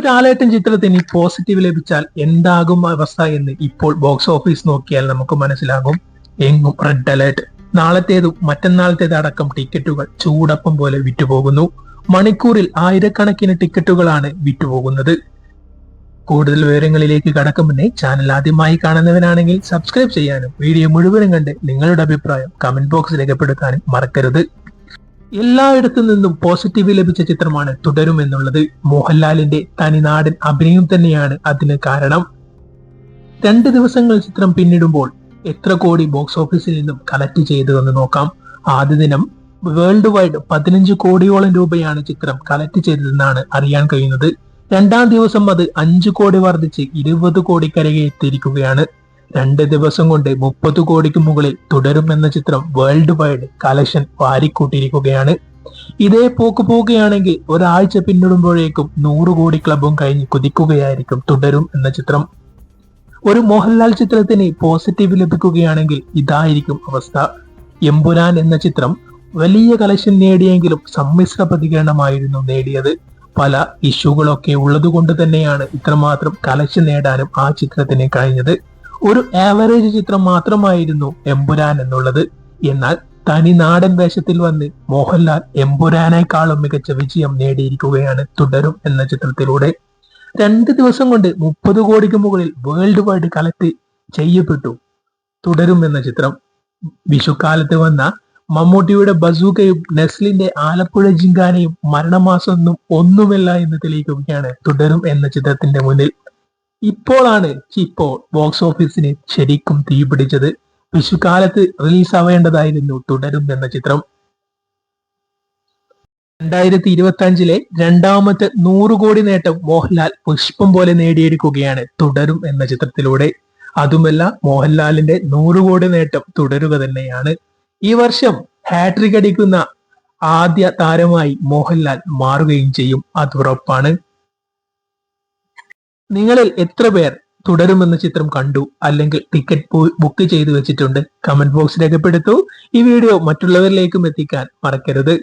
ലാലേട്ടൻ ചിത്രത്തിന് പോസിറ്റീവ് ലഭിച്ചാൽ എന്താകും അവസ്ഥ എന്ന് ഇപ്പോൾ ബോക്സ് ഓഫീസ് നോക്കിയാൽ നമുക്ക് മനസ്സിലാകും. എങ്ങും റെഡ് അലേർട്ട്. നാളത്തേതും മറ്റന്നാളത്തേത് അടക്കം ടിക്കറ്റുകൾ ചൂടപ്പം പോലെ വിറ്റുപോകുന്നു. മണിക്കൂറിൽ ആയിരക്കണക്കിന് ടിക്കറ്റുകളാണ് വിറ്റുപോകുന്നത്. കൂടുതൽ വിവരങ്ങളിലേക്ക് കടക്കും മുന്നേ ചാനൽ ആദ്യമായി കാണുന്നവരാണെങ്കിൽ സബ്സ്ക്രൈബ് ചെയ്യാനും വീഡിയോ മുഴുവനും കണ്ട് നിങ്ങളുടെ അഭിപ്രായം കമന്റ് ബോക്സിൽ രേഖപ്പെടുത്താനും മറക്കരുത്. എല്ലായിടത്തു നിന്നും പോസിറ്റീവ് ലഭിച്ച ചിത്രമാണ് തുടരും എന്നുള്ളത്. മോഹൻലാലിന്റെ തനിനാടൻ അഭിനയം തന്നെയാണ് അതിന് കാരണം. 2 ദിവസങ്ങൾ ചിത്രം പിന്നിടുമ്പോൾ എത്ര കോടി ബോക്സ് ഓഫീസിൽ നിന്നും കളക്ട് ചെയ്തു എന്ന് നോക്കാം. ആദ്യ ദിനം വേൾഡ് വൈഡ് 15 കോടിയോളം രൂപയാണ് ചിത്രം കളക്ട് ചെയ്തതെന്നാണ് അറിയാൻ കഴിയുന്നത്. 2ാം ദിവസം അത് 5 കോടി വർദ്ധിച്ച് 20 കോടിക്കരകെ എത്തിയിരിക്കുകയാണ്. 2 ദിവസം കൊണ്ട് 30 കോടിക്ക് മുകളിൽ തുടരും എന്ന ചിത്രം വേൾഡ് വൈഡ് കളക്ഷൻ വാരിക്കൂട്ടിയിരിക്കുകയാണ്. ഇതേ പോക്ക് പോവുകയാണെങ്കിൽ ഒരാഴ്ച പിന്നിടുമ്പോഴേക്കും 100 കോടി ക്ലബും കഴിഞ്ഞ് കുതിക്കുകയായിരിക്കും തുടരും എന്ന ചിത്രം. ഒരു മോഹൻലാൽ ചിത്രത്തിന് പോസിറ്റീവ് ലഭിക്കുകയാണെങ്കിൽ ഇതായിരിക്കും അവസ്ഥ. എമ്പുരാൻ എന്ന ചിത്രം വലിയ കളക്ഷൻ നേടിയെങ്കിലും സമ്മിശ്ര പ്രതികരണമായിരുന്നു നേടിയത്. പല ഇഷ്യൂകളൊക്കെ ഉള്ളതുകൊണ്ട് തന്നെയാണ് ഇത്രമാത്രം കളക്ഷൻ നേടാനും ആ ചിത്രത്തിന് കഴിഞ്ഞത്. ഒരു ആവറേജ് ചിത്രം മാത്രമായിരുന്നു എമ്പുരാൻ എന്നുള്ളത്. എന്നാൽ തനി നാടൻ വേഷത്തിൽ വന്ന് മോഹൻലാൽ എമ്പുരാനേക്കാളും മികച്ച വിജയം നേടിയിരിക്കുകയാണ് തുടരും എന്ന ചിത്രത്തിലൂടെ. 2 ദിവസം കൊണ്ട് 30 കോടിക്ക് മുകളിൽ വേൾഡ് വൈഡ് കളക്ട് ചെയ്യപ്പെട്ടു തുടരും എന്ന ചിത്രം. വിഷുക്കാലത്ത് വന്ന മമ്മൂട്ടിയുടെ ബസൂക്കയും നെസ്ലിന്റെ ആലപ്പുഴ ജിങ്കാനയും മരണമാസമൊന്നും ഒന്നുമല്ല എന്ന് തെളിയിക്കുകയാണ് തുടരും എന്ന ചിത്രത്തിന്റെ മുന്നിൽ. ഇപ്പോഴാണ് ബോക്സ് ഓഫീസിന് ശരിക്കും തീപിടിച്ചത്. വിഷുക്കാലത്ത് റിലീസ് ആവേണ്ടതായിരുന്നു തുടരും എന്ന ചിത്രം. 2025 രണ്ടാമത്തെ 100 കോടി നേട്ടം മോഹൻലാൽ പുഷ്പം പോലെ നേടിയെടുക്കുകയാണ് തുടരും എന്ന ചിത്രത്തിലൂടെ. അതുമല്ല, മോഹൻലാലിന്റെ 100 കോടി നേട്ടം തുടരുക തന്നെയാണ്. ഈ വർഷം ഹാട്രിക് അടിക്കുന്ന ആദ്യ താരമായി മോഹൻലാൽ മാറുകയും ചെയ്യും, അത് ഉറപ്പാണ്. നിങ്ങളിൽ എത്ര പേർ തുടരുമെന്ന ചിത്രം കണ്ടു അല്ലെങ്കിൽ ടിക്കറ്റ് ബുക്ക് ചെയ്തു വെച്ചിട്ടുണ്ട്? കമന്റ് ബോക്സ് രേഖപ്പെടുത്തൂ. ഈ വീഡിയോ മറ്റുള്ളവരിലേക്കും എത്തിക്കാൻ മറക്കരുത്.